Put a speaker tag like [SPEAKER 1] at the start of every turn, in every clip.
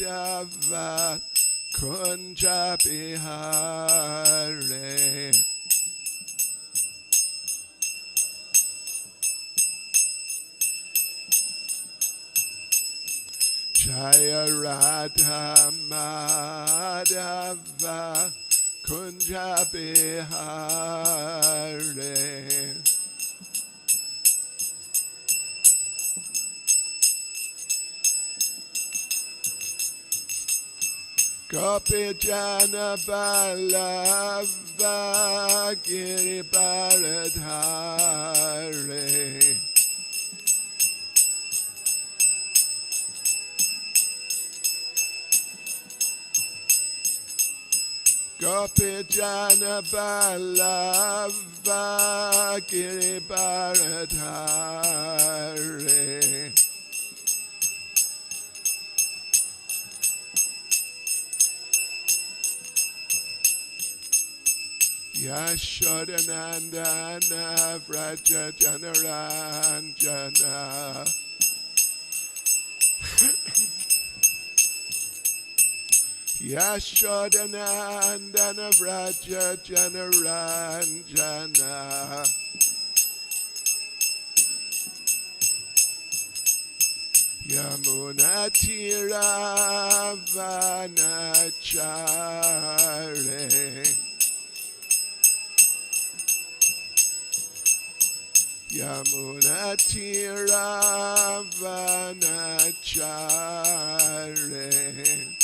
[SPEAKER 1] Madhava Kunja Bihare. Jaya Radha Madhava Kunja Bihare. Gopi Jana Vallabha Giri Bharadhare. Gopi Jana Vallabha Giri Bharadhare. Yashodanandana Vraja Janaranjana. Yashodanandana Vraja Janaranjana. Yamunatiravanachare. Yamunatiravanachare.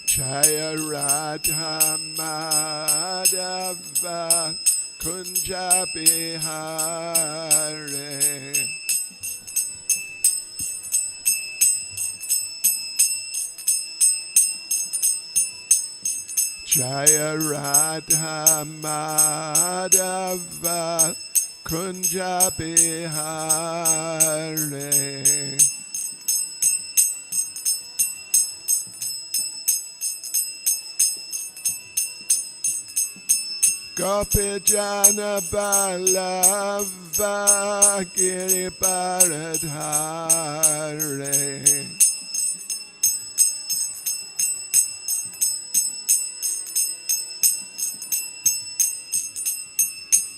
[SPEAKER 1] Jaya Radha Madhava Kunja Bihare. Jaya Radha Madhava Kunja Bihare. Gopi Jana Vallabha Giri Bharadhare.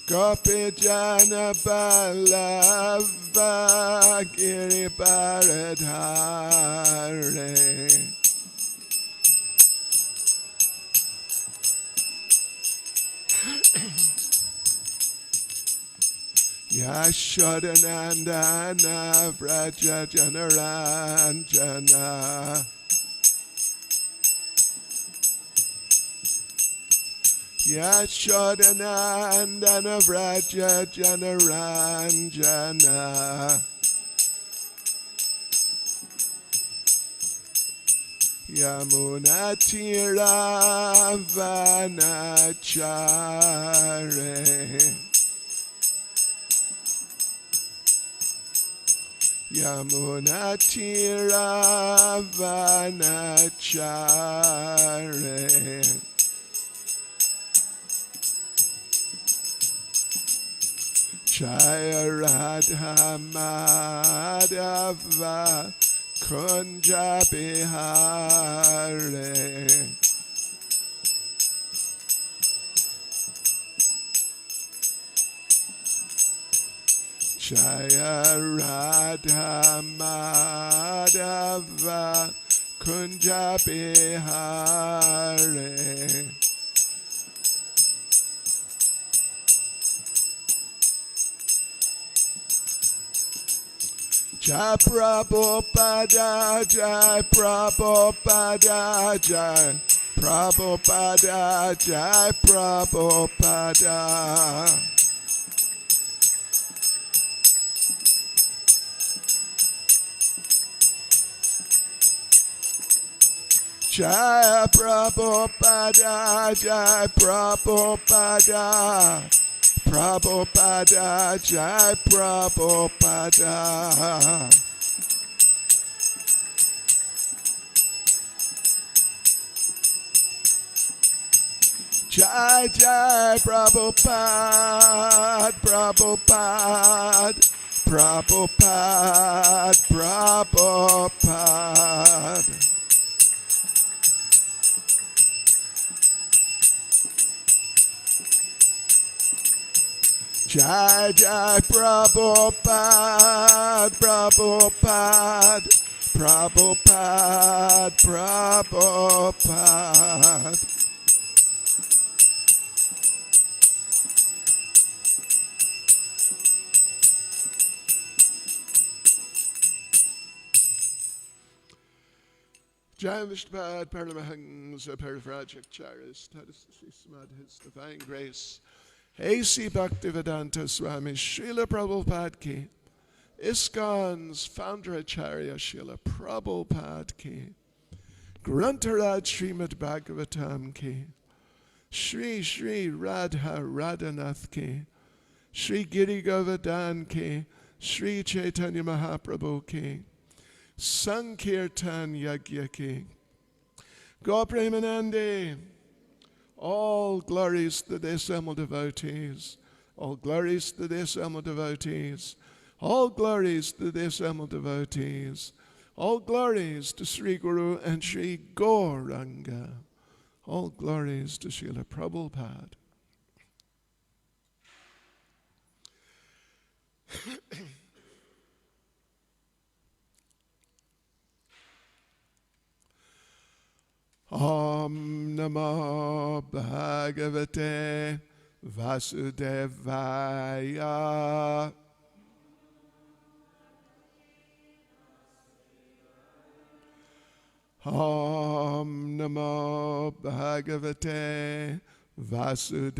[SPEAKER 1] Gopi Jana Vallabha Giri Bharadhare. Yashodanandana Vraja Janaranjana. Yashodanandana Vraja Janaranjana. Yamunatiravanachare. Yamunatiravanachare. Jaya Radha Madhava Kunja Bihare. Jaya Radha Madhava Kunja Bihare. Jai Prabhupada, Jai Prabhupada, Jai Prabhupada, Jai Prabhupada. Jai Prabhupada, Jai Prabhupada. Prabhupada, Jai Prabhupada. Jai Jai Prabhupada, Prabhupada, Prabhupada, Prabhupada. Jai Jai Prabhupada, Prabhupada, Prabhupada, Prabhupada. Jai Vishnupad, Paramahansa, Parivrajacharya, Status Srimad, His Divine Grace. A.C. Bhaktivedanta Swami, Srila Prabhupada ki, ISKCON's founder Acharya Srila Prabhupada ki, Grantharaj Srimad Bhagavatam ki, Shri Shri Radha Radhanath ki, Shri Giri Govardhan ki, Shri Caitanya Mahaprabhu ki, Sankirtan Yagya ki, Gopremanande. All glories to the assembled devotees. All glories to the assembled devotees. All glories to the assembled devotees. All glories to Sri Guru and Sri Gauranga. All glories to Srila Prabhupada. Om Namo Bhagavate Vasudevaya. Om Namo Bhagavate Vasudevaya.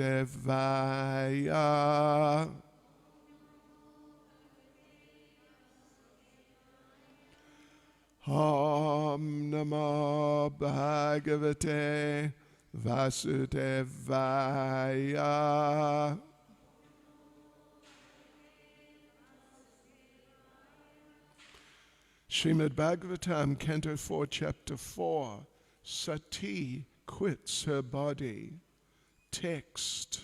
[SPEAKER 1] Om Namo Bhagavate Vasudevaya. Srimad Bhagavatam, Canto 4, Chapter 4. Sati quits her body. Text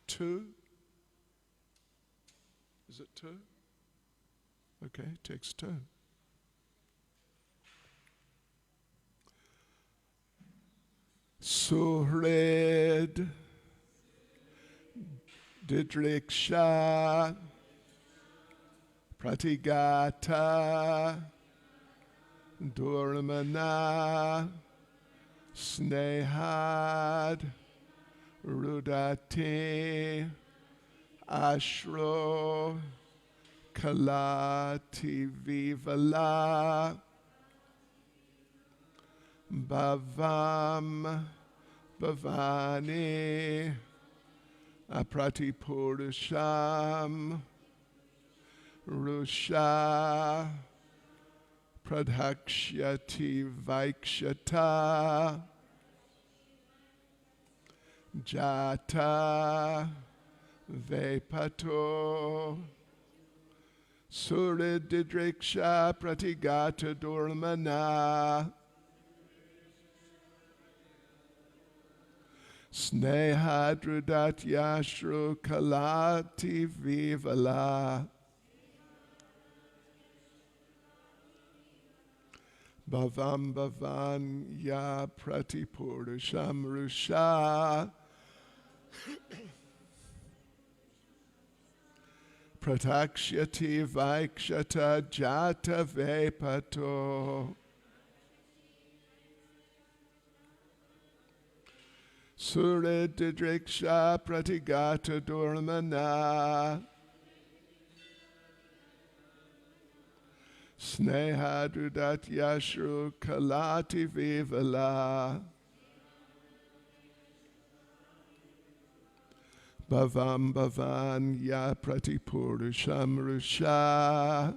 [SPEAKER 1] 2. Is it 2? Okay, text 2. Suhred Didriksha Pratigata Durmana Snehad Rudati Ashro Kalati Vivala Bhavam Bhavani Apratipurusham Rusha Pradhakshyati Vaikshata Jata Vepato Surididriksha Pratigata Durmana Snehadrudat Yashru Kalati Vivala Bhavam Bhavan Ya Pratipurusham Rusha Pratakshyati Vaikshata Jata Vepato Surididriksha Pratigata Durmana Snehadrudat Yashru Kalati Vivala Bhavam Bhavan Ya Pratipurusham Rusha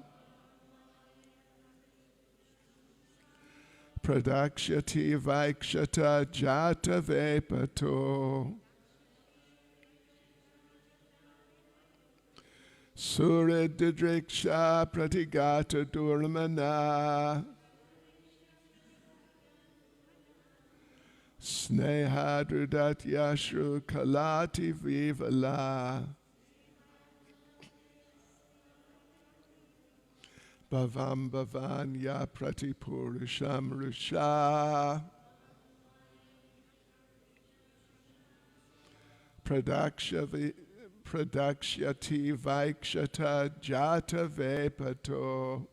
[SPEAKER 1] Pradakshati Vaikshata Jata Vepato Surididriksha Pratigata Durmana Snehadrudat Yashru Kalati Vivala Bhavam Bhavanya Pratipurusham Rusha Pradakshati Vaikshata Jata Vepato.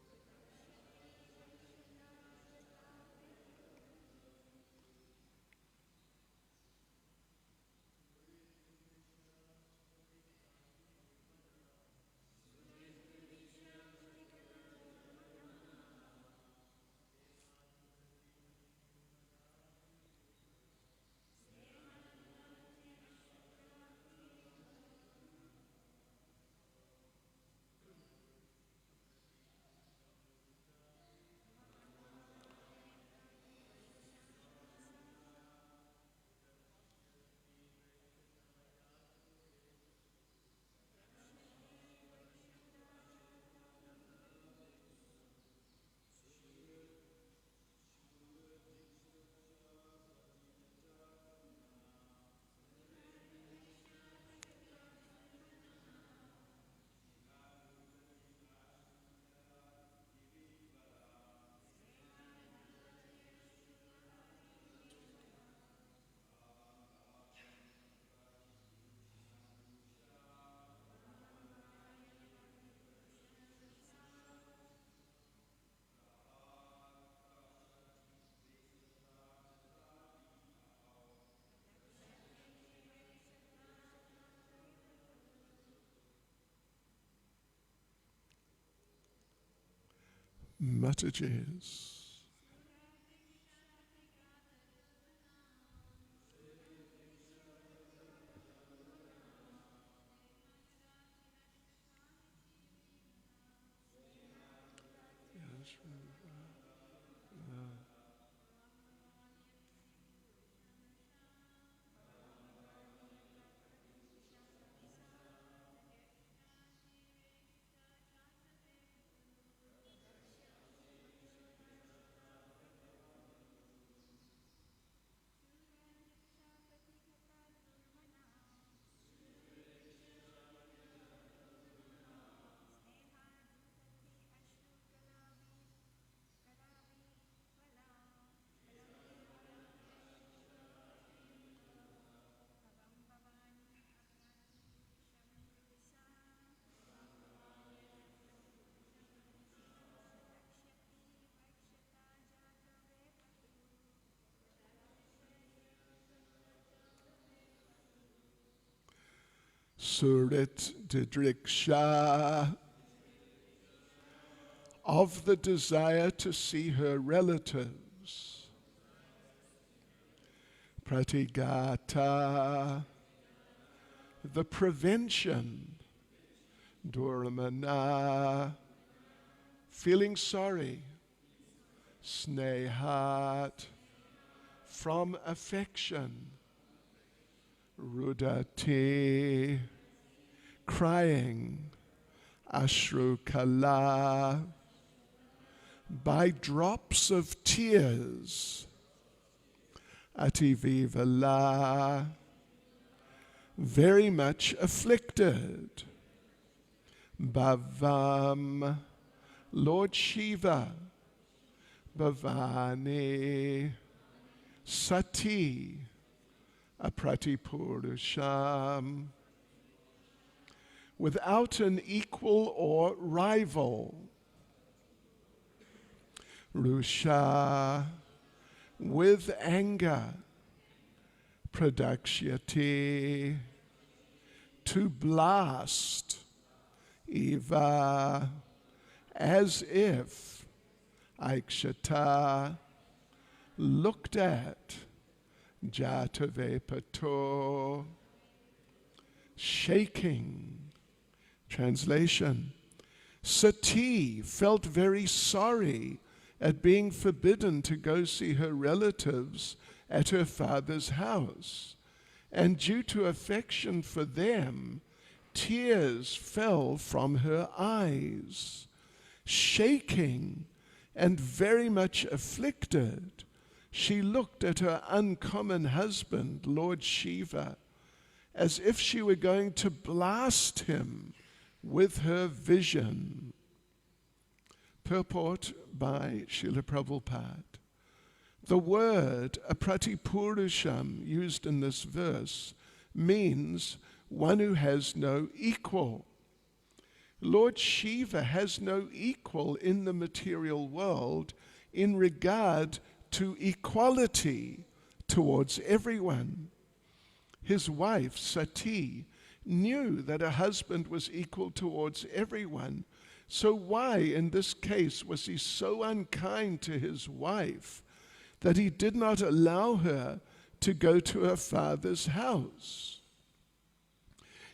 [SPEAKER 1] Mataji's. Surit Didriksha, of the desire to see her relatives. Pratigata, the prevention. Duramana, feeling sorry. Snehat, from affection. Rudati, crying. Ashrukala, by drops of tears. Ativivala, very much afflicted. Bhavam, Lord Shiva. Bhavani, Sati, Apratipurusham, without an equal or rival. Rusha, with anger. Pradakshyati, to blast. Eva, as if. Aikshata, looked at. Jatavepato, shaking. Translation: Sati felt very sorry at being forbidden to go see her relatives at her father's house, and due to affection for them, tears fell from her eyes. Shaking and very much afflicted, she looked at her uncommon husband, Lord Shiva, as if she were going to blast him with her vision. Purport by Srila Prabhupada. The word apratipurusham used in this verse means one who has no equal. Lord Shiva has no equal in the material world in regard to equality towards everyone. His wife, Sati, knew that a husband was equal towards everyone. So why, in this case, was he so unkind to his wife that he did not allow her to go to her father's house?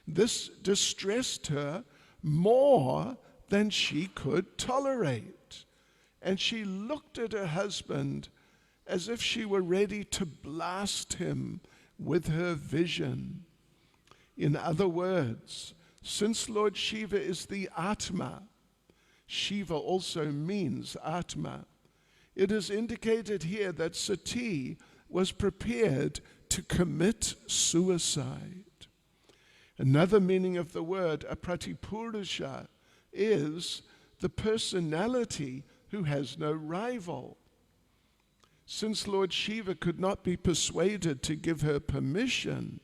[SPEAKER 1] This distressed her more than she could tolerate, and she looked at her husband as if she were ready to blast him with her vision. In other words, since Lord Shiva is the Atma, Shiva also means Atma, it is indicated here that Sati was prepared to commit suicide. Another meaning of the word apratipurusha is the personality who has no rival. Since Lord Shiva could not be persuaded to give her permission,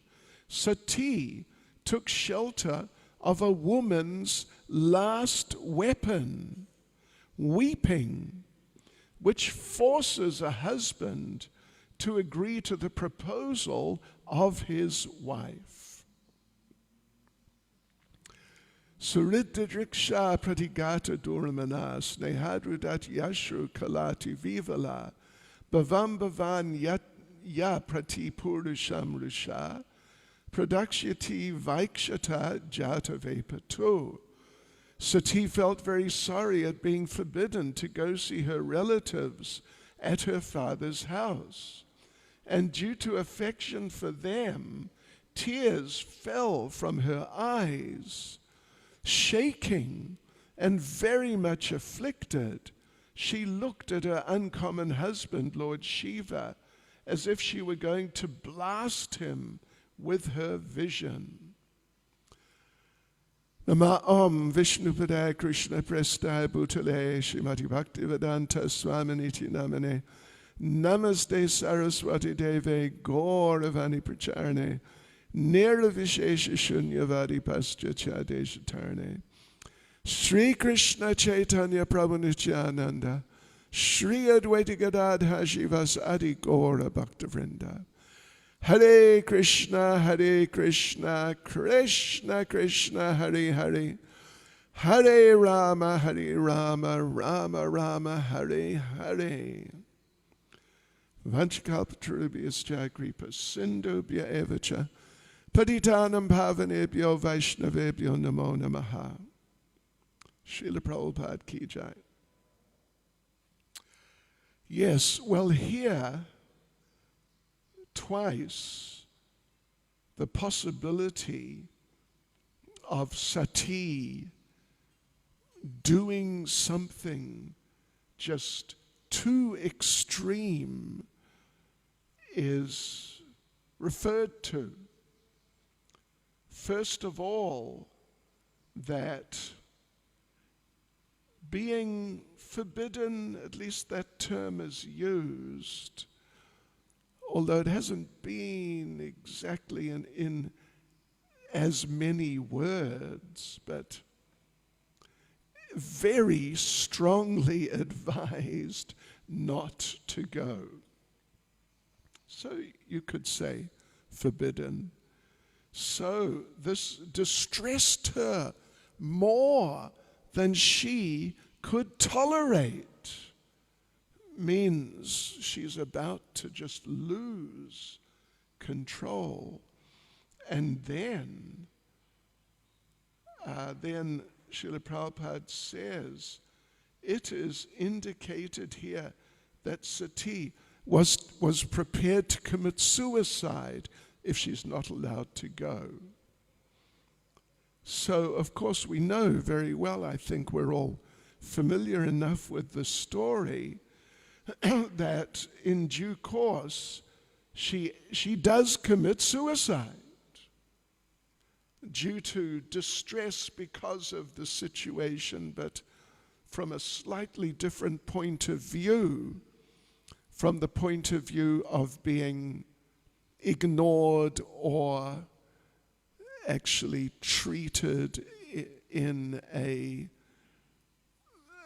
[SPEAKER 1] Sati took shelter of a woman's last weapon, weeping, which forces a husband to agree to the proposal of his wife. Suridriksha pratigata durmana snehadrudat yashru kalati vivala bhavam bhavan ya prati purusham rusha pradakshati vaikshata jata vepatu. Sati felt very sorry at being forbidden to go see her relatives at her father's house. And due to affection for them, tears fell from her eyes. Shaking and very much afflicted, she looked at her uncommon husband, Lord Shiva, as if she were going to blast him with her vision. Nama Om Vishnupadaya Krishna Prestaya Bhutale Srimati Bhaktivedanta Swami Niti Namane Namaste Saraswati Deve Gauravani Pracharane Nirvishesha Shunyavadi Pascha Chadesha Tarne Sri Krishna Chaitanya Prabhu Nityananda Sri Advaita Gadadha Shivas Adi Gaura Bhaktavrinda Hare Krishna, Krishna Krishna, Hare Hare, Hare Rama, Rama Rama, Hare Hare. Vanchakalpatarubhyascha kripa sindhubhya evacha patitanam bhavanebhyo vaishnavebhyo namo namaha. Srila Prabhupada ki jai. Yes, well, here twice the possibility of Sati doing something just too extreme is referred to. First of all, that being forbidden, at least that term is used, although it hasn't been exactly in as many words, but very strongly advised not to go. So you could say forbidden. So this distressed her more than she could tolerate. Means she's about to just lose control. And then Srila Prabhupada says, it is indicated here that Sati was prepared to commit suicide if she's not allowed to go. So, of course, we know very well, I think we're all familiar enough with the story, that in due course, she does commit suicide due to distress because of the situation, but from a slightly different point of view, from the point of view of being ignored or actually treated in a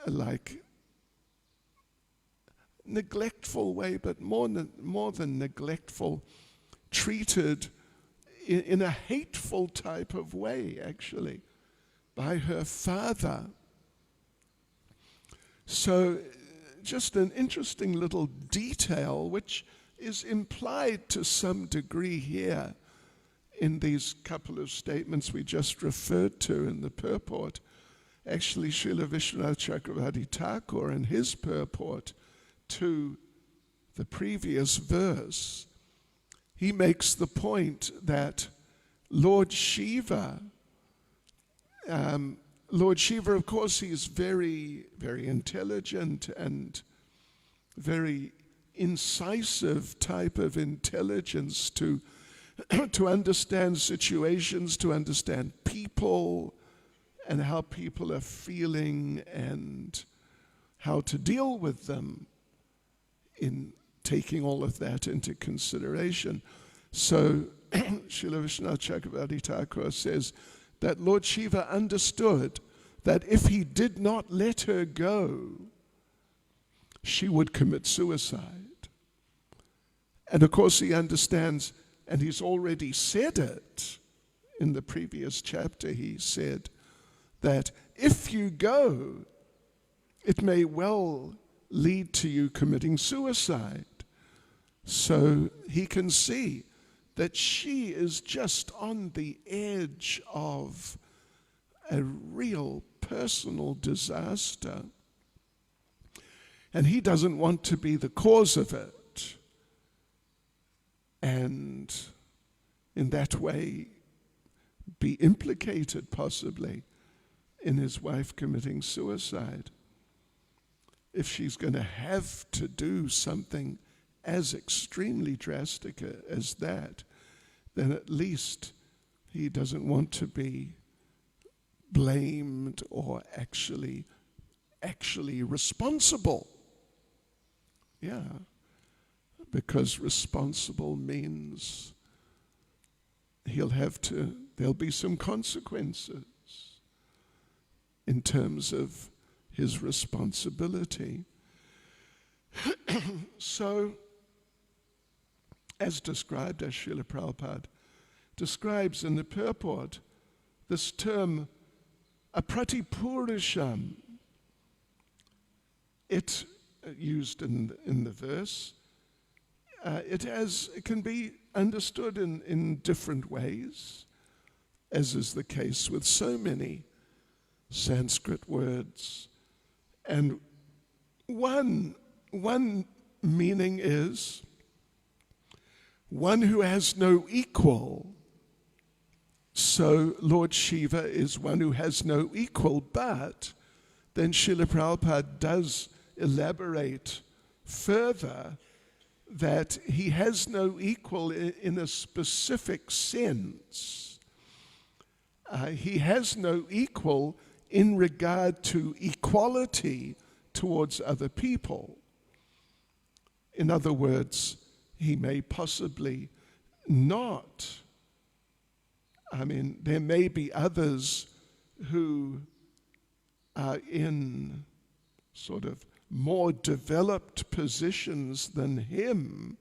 [SPEAKER 1] like neglectful way, but more than neglectful, treated in a hateful type of way, actually, by her father. So just an interesting little detail which is implied to some degree here in these couple of statements we just referred to in the purport. Actually, Srila Vishwanath Chakravarti Thakur, in his purport to the previous verse, he makes the point that Lord Shiva, of course, he is very, very intelligent and very incisive type of intelligence to understand situations, to understand people, and how people are feeling and how to deal with them in taking all of that into consideration. So Srila Vishwanath Chakravarti Thakur says that Lord Shiva understood that if he did not let her go, she would commit suicide. And of course he understands, and he's already said it in the previous chapter, he said that if you go, it may well lead to you committing suicide. So he can see that she is just on the edge of a real personal disaster. And he doesn't want to be the cause of it. And in that way, be implicated possibly in his wife committing suicide. If she's going to have to do something as extremely drastic as that, then at least he doesn't want to be blamed or actually responsible. Yeah, because responsible means there'll be some consequences in terms of his responsibility. So, as described, as Srila Prabhupada describes in the purport, this term apratipurisham, it used in the verse, it can be understood in different ways, as is the case with so many Sanskrit words. And one meaning is one who has no equal. So Lord Shiva is one who has no equal, but then Srila Prabhupada does elaborate further that he has no equal in a specific sense. He has no equal in regard to equality towards other people. In other words, he may possibly not. There may be others who are in sort of more developed positions than him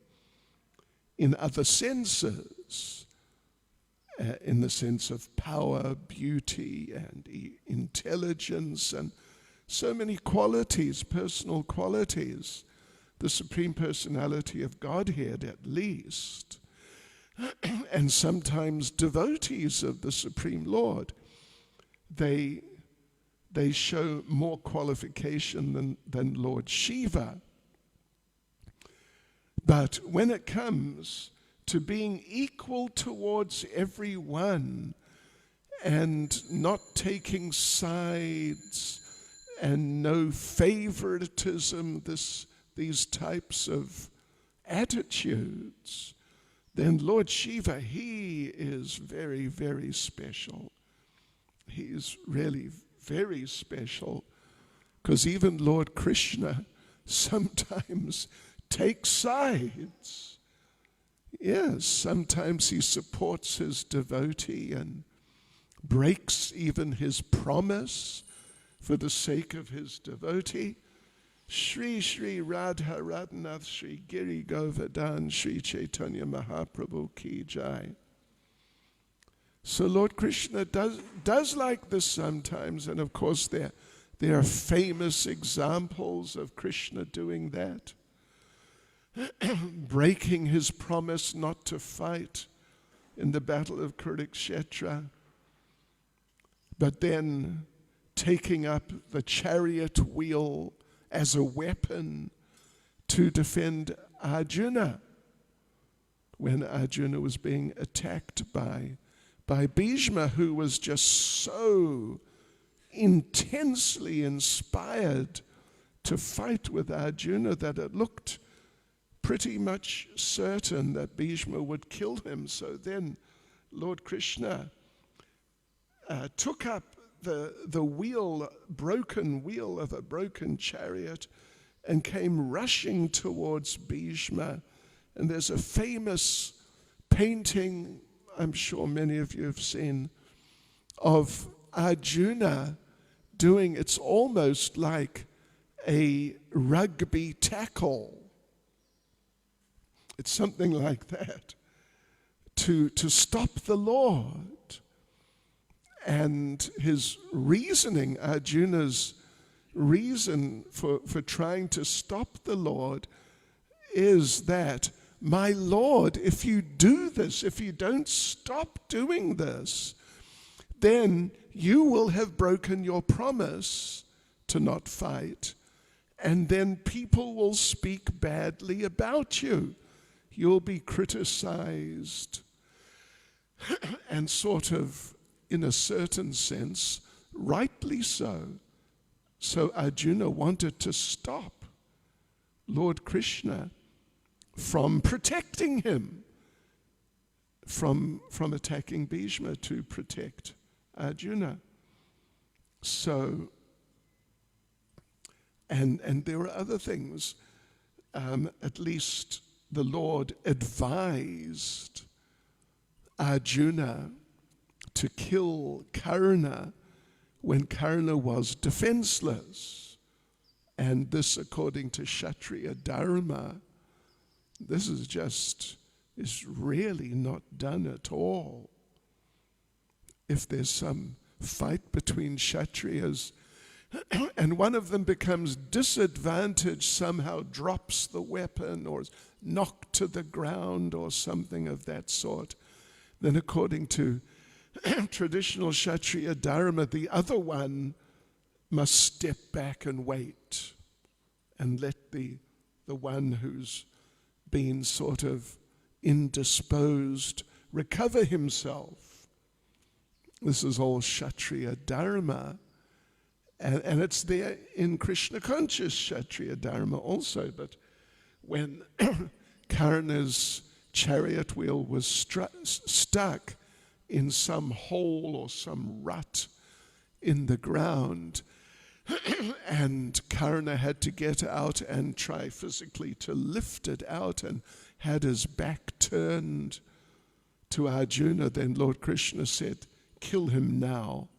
[SPEAKER 1] in other senses, in the sense of power, beauty, and intelligence, and so many qualities, personal qualities, the Supreme Personality of Godhead at least, and sometimes devotees of the Supreme Lord. They show more qualification than Lord Shiva. But when it comes to being equal towards everyone and not taking sides and no favoritism, these types of attitudes, then Lord Shiva, he is very, very special. He is really very special Because even Lord Krishna sometimes takes sides. Yes, sometimes he supports his devotee and breaks even his promise for the sake of his devotee. Shri Shri Radha Radhanath Shri Giri Govardhan Shri Chaitanya Mahaprabhu Ki Jai. So Lord Krishna does like this sometimes, and of course there are famous examples of Krishna doing that. Breaking his promise not to fight in the battle of Kurukshetra, but then taking up the chariot wheel as a weapon to defend Arjuna when Arjuna was being attacked by Bhishma, who was just so intensely inspired to fight with Arjuna that it looked pretty much certain that Bhishma would kill him. So then Lord Krishna took up the wheel, broken wheel of a broken chariot, and came rushing towards Bhishma. And there's a famous painting, I'm sure many of you have seen, of Arjuna doing, it's almost like a rugby tackle. It's something like that, to stop the Lord. And his reasoning, Arjuna's reason for trying to stop the Lord is that, my Lord, if you do this, if you don't stop doing this, then you will have broken your promise to not fight, and then people will speak badly about you. You'll be criticized and sort of, in a certain sense, rightly so. So Arjuna wanted to stop Lord Krishna from protecting him, from attacking Bhishma, to protect Arjuna. So, and there were other things. At least the Lord advised Arjuna to kill Karna when Karna was defenseless. And this, according to Kshatriya Dharma, this is really not done at all. If there's some fight between Kshatriyas and one of them becomes disadvantaged, somehow drops the weapon or is knocked to the ground or something of that sort, then according to traditional Kshatriya Dharma, the other one must step back and wait and let the one who's been sort of indisposed recover himself. This is all Kshatriya Dharma. And it's there in Krishna conscious Kshatriya Dharma also. But when Karna's chariot wheel was stuck in some hole or some rut in the ground, and Karna had to get out and try physically to lift it out, and had his back turned to Arjuna, then Lord Krishna said, "Kill him now."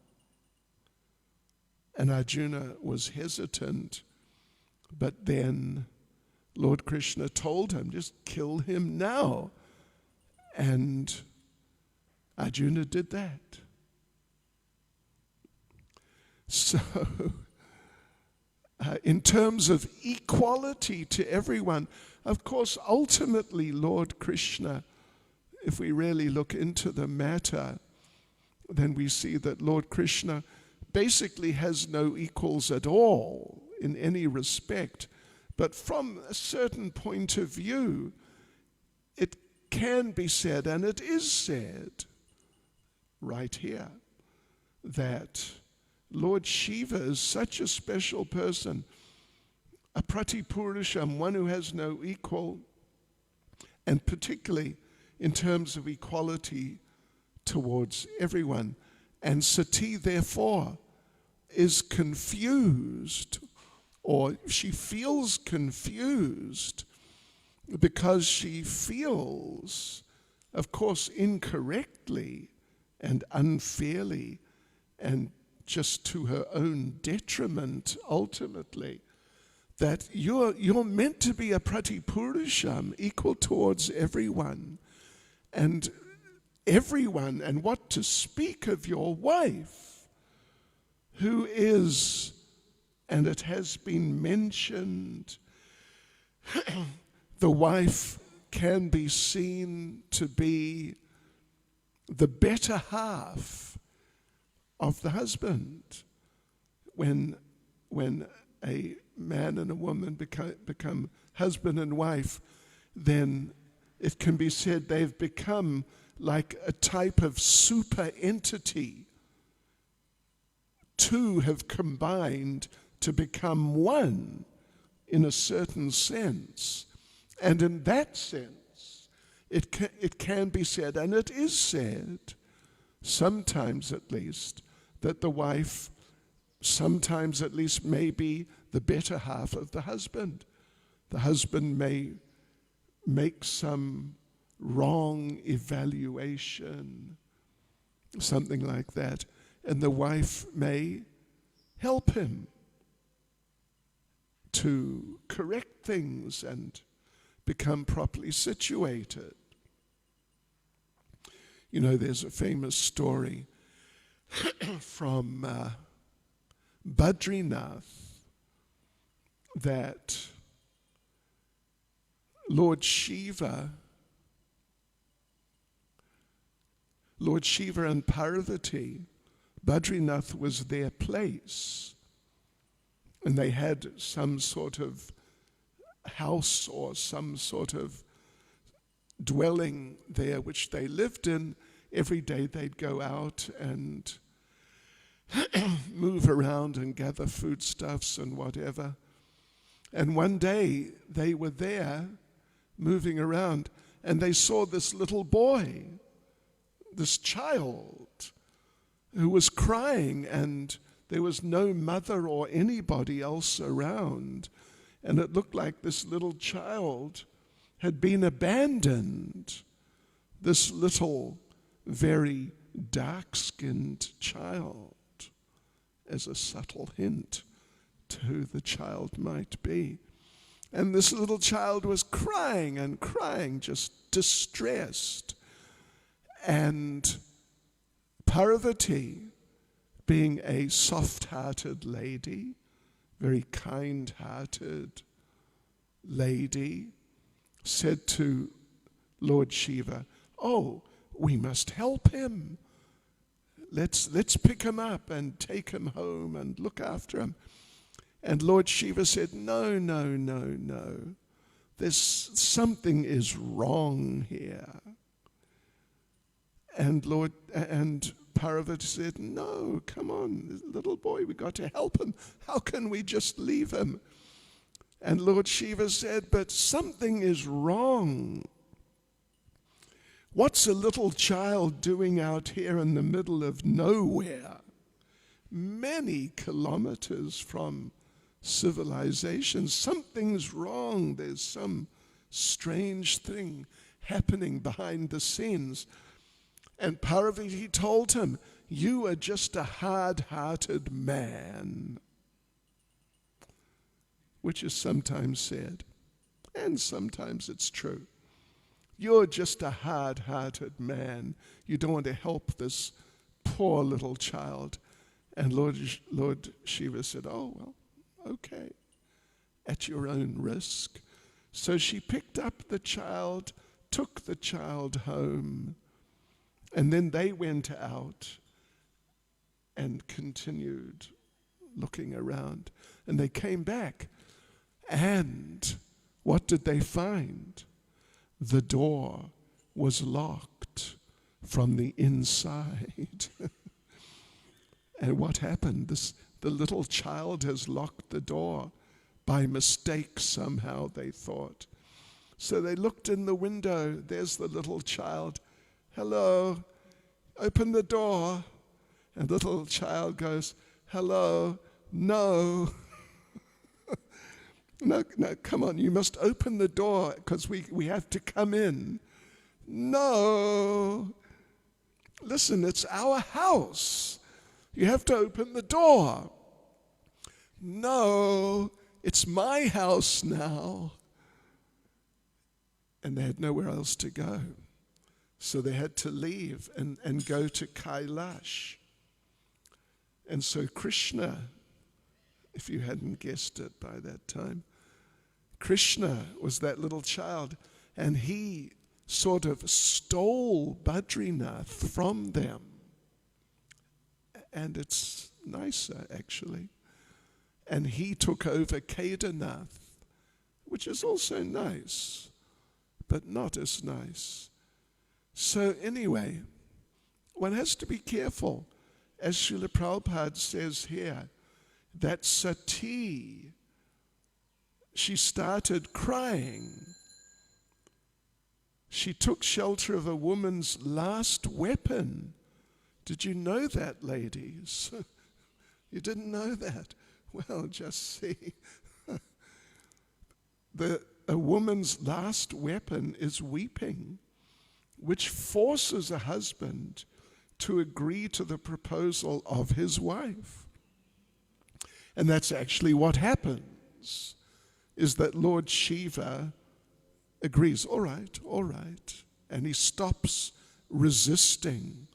[SPEAKER 1] And Arjuna was hesitant, but then Lord Krishna told him, just kill him now. And Arjuna did that. So, in terms of equality to everyone, of course, ultimately, Lord Krishna, if we really look into the matter, then we see that Lord Krishna basically has no equals at all in any respect. But from a certain point of view, it can be said, and it is said right here, that Lord Shiva is such a special person, a Pratipurusham, one who has no equal, and particularly in terms of equality towards everyone. And Sati, therefore, is confused or she feels confused because she feels, of course, incorrectly and unfairly and just to her own detriment ultimately, that you're meant to be a pratipurusham, equal towards everyone. And everyone, and what to speak of your wife, who is, and it has been mentioned, the wife can be seen to be the better half of the husband. When a man and a woman become husband and wife, then it can be said they've become like a type of super entity. Two have combined to become one in a certain sense. And in that sense, it can be said, and it is said, sometimes at least, that the wife sometimes at least may be the better half of the husband. The husband may make some wrong evaluation, something like that, and the wife may help him to correct things and become properly situated. You know, there's a famous story from Badrinath that Lord Shiva and Parvati, Badrinath was their place, and they had some sort of house or some sort of dwelling there which they lived in. Every day they'd go out and move around and gather foodstuffs and whatever. And one day they were there moving around, and they saw this little boy, this child, who was crying, and there was no mother or anybody else around. And it looked like this little child had been abandoned. This little, very dark-skinned child, as a subtle hint to who the child might be. And this little child was crying and crying, just distressed. And Parvati, being a soft-hearted lady, very kind-hearted lady, said to Lord Shiva, "Oh, we must help him. Let's pick him up and take him home and look after him." And Lord Shiva said, "No. There's something is wrong here." And Parvati said, "No, come on, little boy, we got to help him. How can we just leave him?" And Lord Shiva said, "But something is wrong. What's a little child doing out here in the middle of nowhere, many kilometers from civilization? Something's wrong. There's some strange thing happening behind the scenes." And Parvati told him, "You are just a hard-hearted man," which is sometimes said, and sometimes it's true. You're just a hard-hearted man. You don't want to help this poor little child. And Lord Shiva said, "Oh, well, okay, at your own risk." So she picked up the child, took the child home, and then they went out and continued looking around. And they came back. And what did they find? The door was locked from the inside. And what happened? The little child has locked the door by mistake somehow, they thought. So they looked in the window. There's the little child. "Hello, open the door." And the little child goes, "Hello, no." No, come on, you must open the door because we have to come in. No. Listen, it's our house. You have to open the door. No, it's my house now. And they had nowhere else to go. So they had to leave and go to Kailash. And so Krishna, if you hadn't guessed it by that time, Krishna was that little child, and he sort of stole Badrinath from them. And it's nicer, actually. And he took over Kedarnath, which is also nice, but not as nice. So anyway, one has to be careful. As Srila Prabhupada says here, that Sati, she started crying. She took shelter of a woman's last weapon. Did you know that, ladies? You didn't know that? Well, just see. A woman's last weapon is weeping, which forces a husband to agree to the proposal of his wife. And that's actually what happens, is that Lord Shiva agrees, all right, and he stops resisting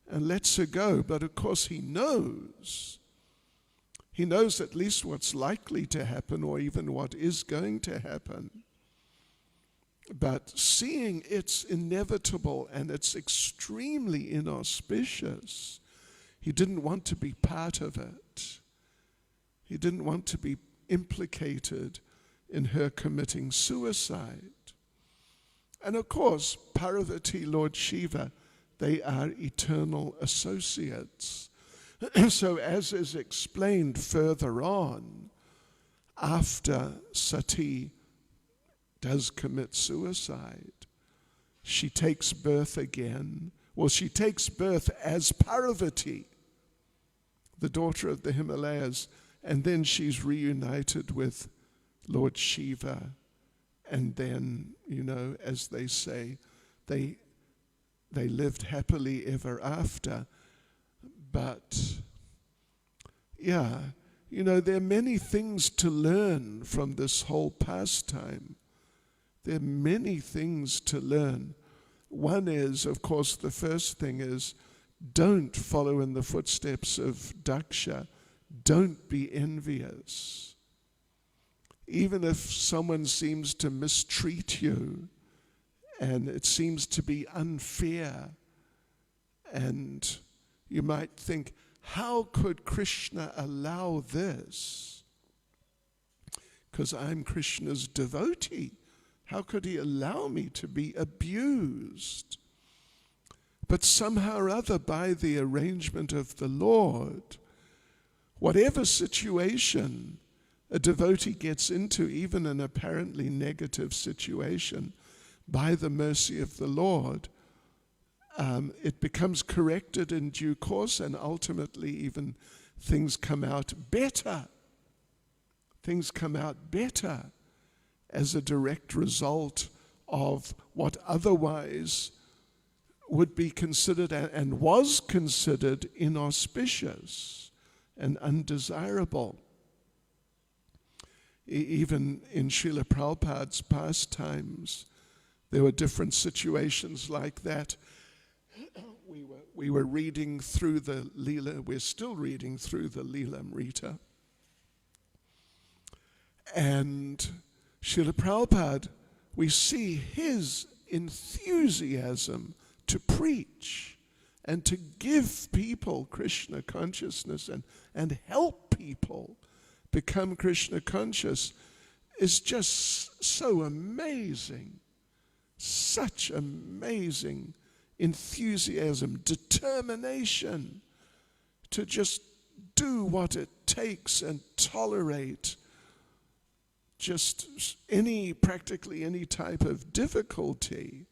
[SPEAKER 1] and lets her go. But of course he knows at least what's likely to happen, or even what is going to happen. But seeing it's inevitable and it's extremely inauspicious, he didn't want to be part of it. He didn't want to be implicated in her committing suicide. And of course, Parvati, Lord Shiva, they are eternal associates. So as is explained further on, after Sati does commit suicide, she takes birth again. Well, she takes birth as Parvati, the daughter of the Himalayas, and then she's reunited with Lord Shiva. And then, as they say, they lived happily ever after. But, there are many things to learn from this whole pastime. There are many things to learn. One is, of course, the first thing is, don't follow in the footsteps of Daksha. Don't be envious. Even if someone seems to mistreat you, and it seems to be unfair, and you might think, how could Krishna allow this? Because I'm Krishna's devotee. How could he allow me to be abused? But somehow or other, by the arrangement of the Lord, whatever situation a devotee gets into, even an apparently negative situation, by the mercy of the Lord, it becomes corrected in due course, and ultimately even things come out better. Things come out better as a direct result of what otherwise would be considered and was considered inauspicious and undesirable. Even in Srila Prabhupada's pastimes, there were different situations like that. We were reading through the Leela, we're still reading through the Leelamrita. And Srila Prabhupada, we see his enthusiasm to preach and to give people Krishna consciousness and help people become Krishna conscious is just so amazing. Such amazing enthusiasm, determination to just do what it takes and tolerate just practically any type of difficulty.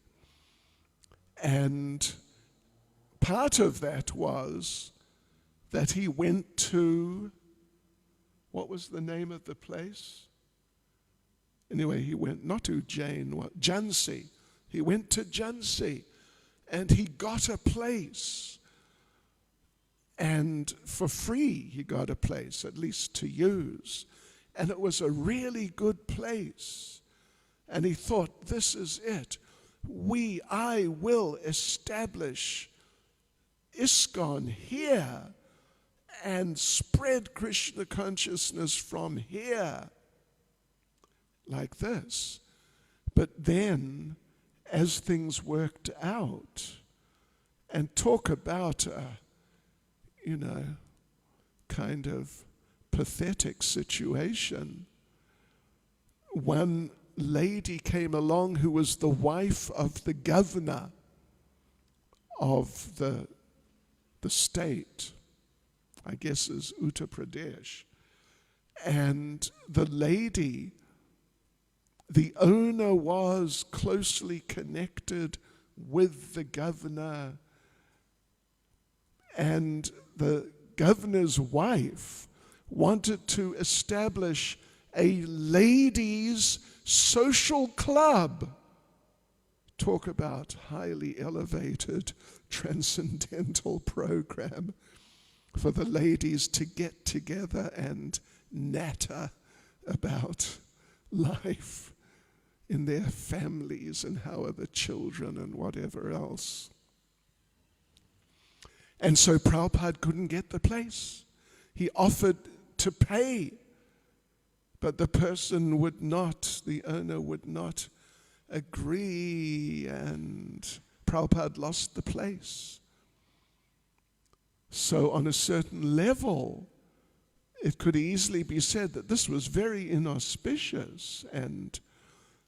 [SPEAKER 1] And part of that was that he went to, what was the name of the place? Anyway, he went not to Jhansi. He went to Jhansi, and he got a place. And for free, he got a place, at least to use. And it was a really good place. And he thought, this is it. I will establish ISKCON here and spread Krishna consciousness from here. Like this. But then, as things worked out, and talk about a, kind of pathetic situation, one lady came along who was the wife of the governor of the state, I guess is Uttar Pradesh. And the lady, the owner, was closely connected with the governor, and the governor's wife wanted to establish a ladies' social club. Talk about highly elevated, transcendental program for the ladies to get together and natter about life in their families and how are the children and whatever else. And so Prabhupada couldn't get the place. He offered to pay, but the person would not, the owner would not agree, and Prabhupada lost the place. So on a certain level, it could easily be said that this was very inauspicious and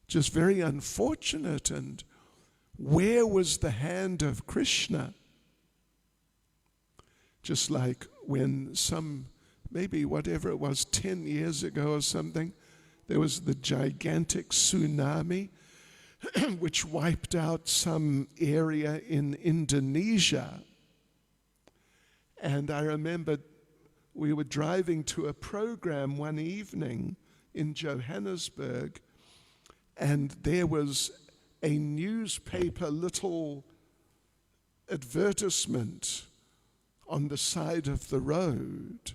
[SPEAKER 1] just very unfortunate. And where was the hand of Krishna? Just like when maybe whatever it was, 10 years ago or something, there was the gigantic tsunami which wiped out some area in Indonesia. And I remember we were driving to a program one evening in Johannesburg, and there was a newspaper little advertisement on the side of the road,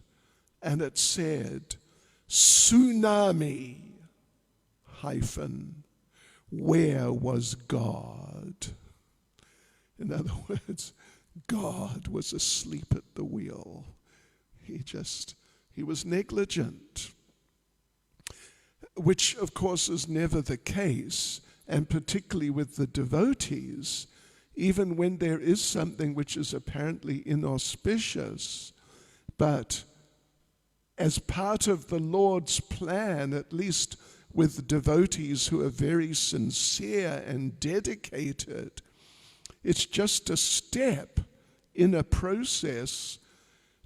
[SPEAKER 1] and it said, tsunami, where was God? In other words, God was asleep at the wheel. He was negligent, which of course is never the case, and particularly with the devotees, even when there is something which is apparently inauspicious, but as part of the Lord's plan, at least with devotees who are very sincere and dedicated, it's just a step in a process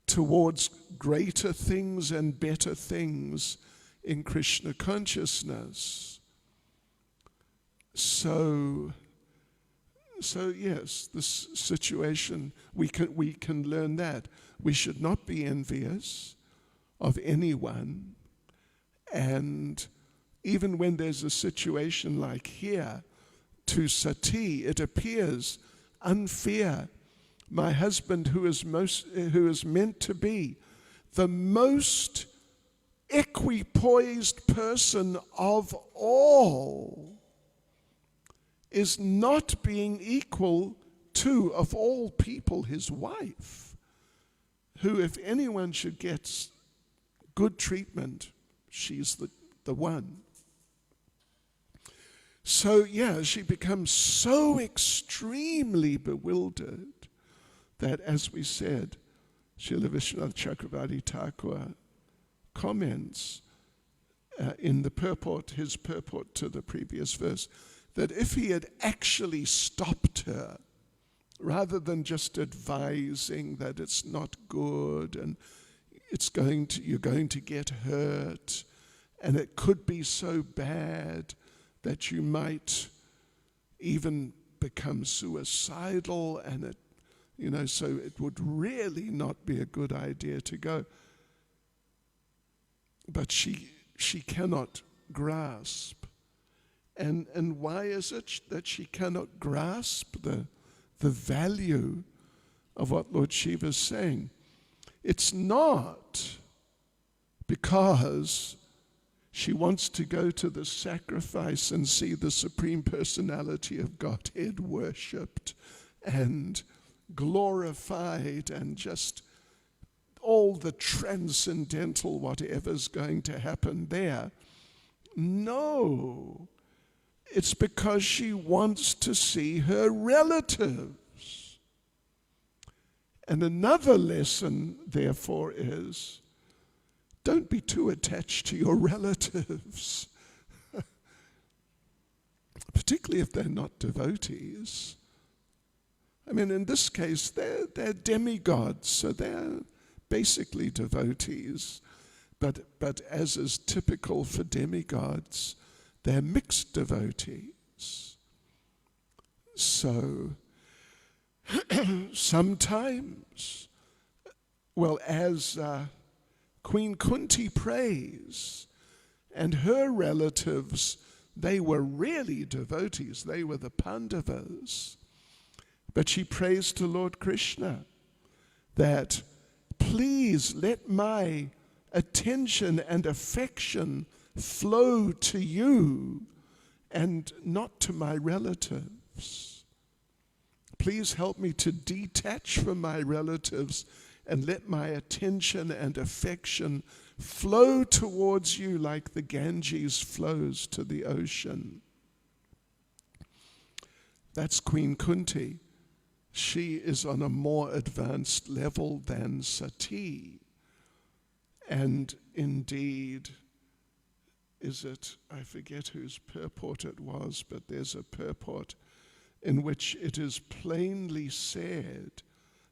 [SPEAKER 1] towards greater things and better things in Krishna consciousness. So yes, this situation, we can learn that. We should not be envious of anyone. And even when there's a situation like here, to Sati, it appears unfair. My husband, who is meant to be the most equipoised person of all, is not being equal to, of all people, his wife, who, if anyone should get good treatment, she's the one. So, yeah, she becomes so extremely bewildered that, as we said, Srila Vishwanath Chakravarti Thakur comments in his purport to the previous verse, that if he had actually stopped her, rather than just advising that it's not good and you're going to get hurt, and it could be so bad that you might even become suicidal, and so it would really not be a good idea to go. But she cannot grasp And why is it that she cannot grasp the value of what Lord Shiva is saying? It's not because she wants to go to the sacrifice and see the Supreme Personality of Godhead worshipped and glorified and just all the transcendental whatever's going to happen there. No, it's because she wants to see her relatives. And another lesson, therefore, is don't be too attached to your relatives, particularly if they're not devotees. I mean, in this case, they're demigods, so they're basically devotees. But as is typical for demigods, they're mixed devotees. So sometimes, well, as Queen Kunti prays, and her relatives, they were really devotees. They were the Pandavas. But she prays to Lord Krishna that, please let my attention and affection flow to you and not to my relatives. Please help me to detach from my relatives and let my attention and affection flow towards you like the Ganges flows to the ocean. That's Queen Kunti. She is on a more advanced level than Sati. And indeed, I forget whose purport it was, but there's a purport in which it is plainly said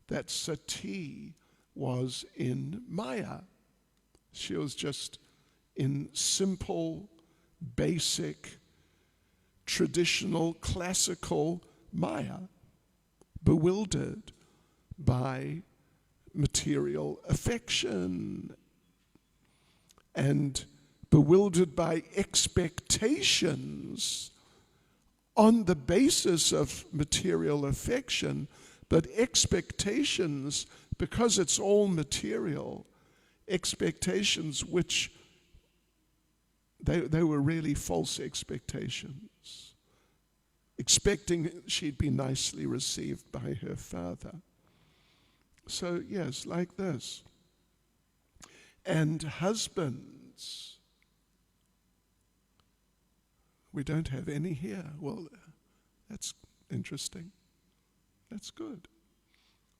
[SPEAKER 1] that Sati was in Maya. She was just in simple, basic, traditional, classical Maya, bewildered by material affection and bewildered by expectations on the basis of material affection, but expectations, because it's all material, expectations which they were really false expectations, expecting she'd be nicely received by her father. So yes, like this. And husbands, we don't have any here. Well, that's interesting. That's good.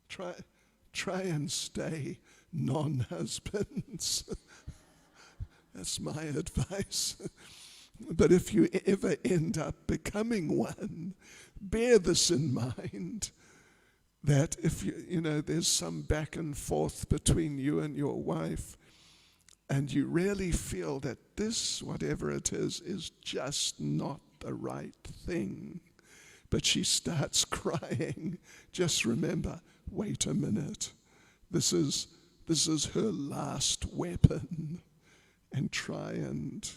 [SPEAKER 1] Try and stay non-husbands. That's my advice. But if you ever end up becoming one, bear this in mind, that if there's some back and forth between you and your wife, and you really feel that this, whatever it is just not the right thing, but she starts crying, just remember, wait a minute. This is her last weapon, and try and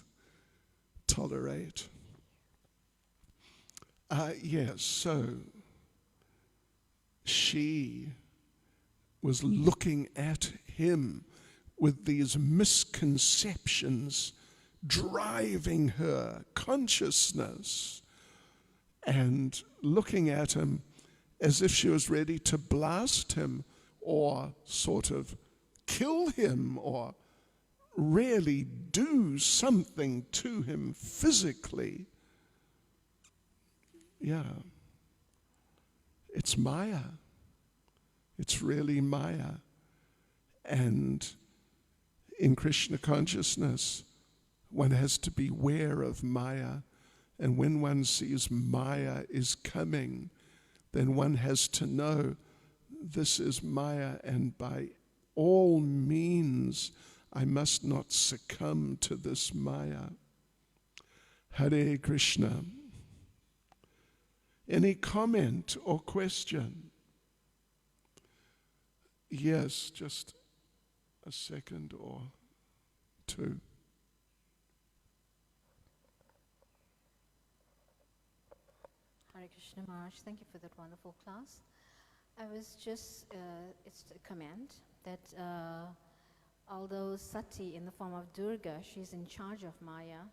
[SPEAKER 1] tolerate. Yes, so she was looking at him with these misconceptions driving her consciousness and looking at him as if she was ready to blast him or sort of kill him or really do something to him physically. Yeah. It's Maya. It's really Maya. And in Krishna consciousness, one has to beware of Maya. And when one sees Maya is coming, then one has to know this is Maya, and by all means, I must not succumb to this Maya. Hare Krishna. Any comment or question? Yes, just a second or two.
[SPEAKER 2] Hare Krishna Maharaj, thank you for that wonderful class. I was just, it's a comment that although Sati in the form of Durga, she's in charge of Maya,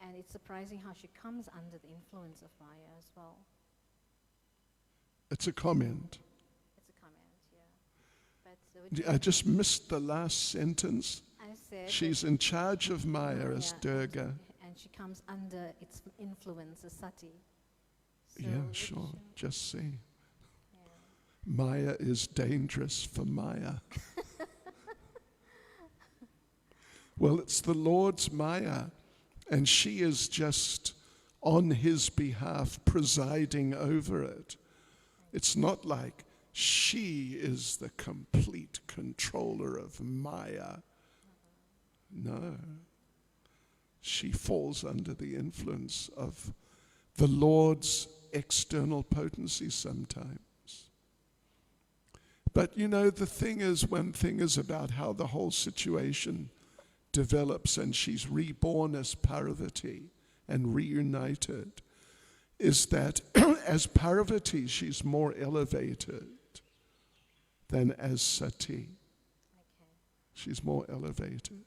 [SPEAKER 2] and it's surprising how she comes under the influence of Maya as well.
[SPEAKER 1] It's a comment.
[SPEAKER 2] It's a comment, yeah. But
[SPEAKER 1] I just missed the last sentence.
[SPEAKER 2] I said
[SPEAKER 1] she's in charge of Maya as Durga.
[SPEAKER 2] And she comes under its influence as Sati. So
[SPEAKER 1] yeah, sure. Just see. Yeah. Maya is dangerous for Maya. Well, it's the Lord's Maya, and she is just on his behalf presiding over it. It's not like she is the complete controller of Maya. No. She falls under the influence of the Lord's external potency sometimes. But you know, one thing is about how the whole situation develops and she's reborn as Parvati and reunited, is that as Parvati she's more elevated than as Sati.
[SPEAKER 2] Okay.
[SPEAKER 1] She's more elevated.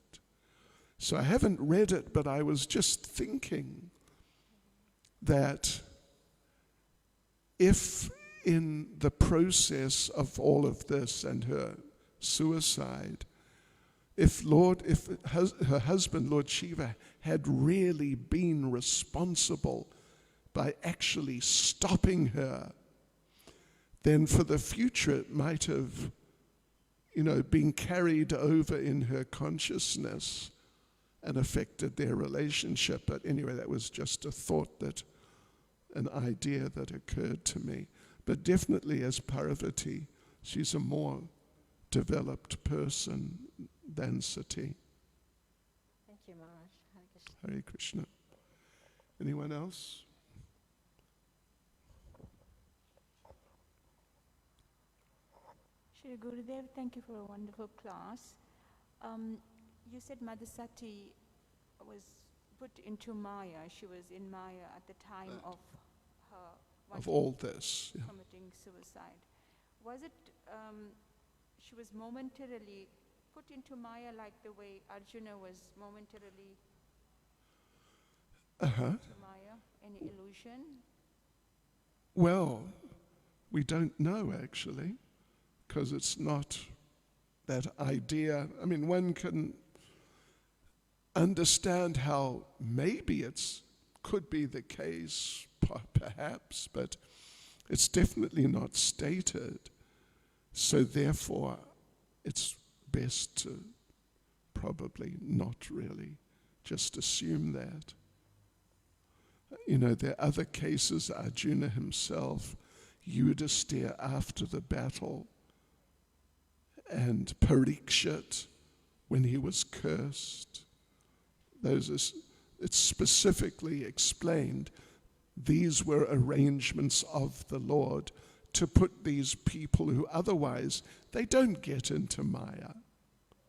[SPEAKER 1] So I haven't read it, but I was just thinking that if in the process of all of this and her suicide, if her husband, Lord Shiva, had really been responsible by actually stopping her, then for the future it might have, been carried over in her consciousness and affected their relationship. But anyway, that was just a thought, an idea that occurred to me. But definitely as Parvati, she's a more developed person than Sati.
[SPEAKER 2] Thank you, Maharaj. Hare Krishna.
[SPEAKER 1] Hare Krishna. Anyone else?
[SPEAKER 3] Shri Gurudev, thank you for a wonderful class. You said Mother Sati was put into Maya. She was in Maya at the time of her
[SPEAKER 1] of all this, yeah.
[SPEAKER 3] Committing suicide. Was it she was momentarily put into Maya like the way Arjuna was momentarily into Maya? Any illusion?
[SPEAKER 1] Well, we don't know actually, because it's not that idea. I mean, one can understand how maybe could be the case, perhaps, but it's definitely not stated. So therefore, it's best to probably not really just assume that. There are other cases, Arjuna himself, Yudhisthira after the battle, and Parikshit when he was cursed. It's specifically explained. These were arrangements of the Lord to put these people who otherwise, they don't get into Maya.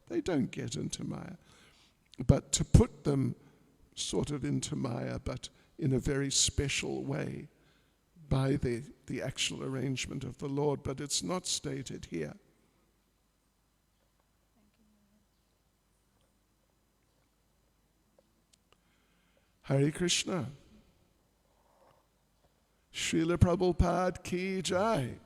[SPEAKER 1] They don't get into Maya. But to put them sort of into Maya, but in a very special way by the actual arrangement of the Lord. But it's not stated here. Hare Krishna. Srila Prabhupada ki jai.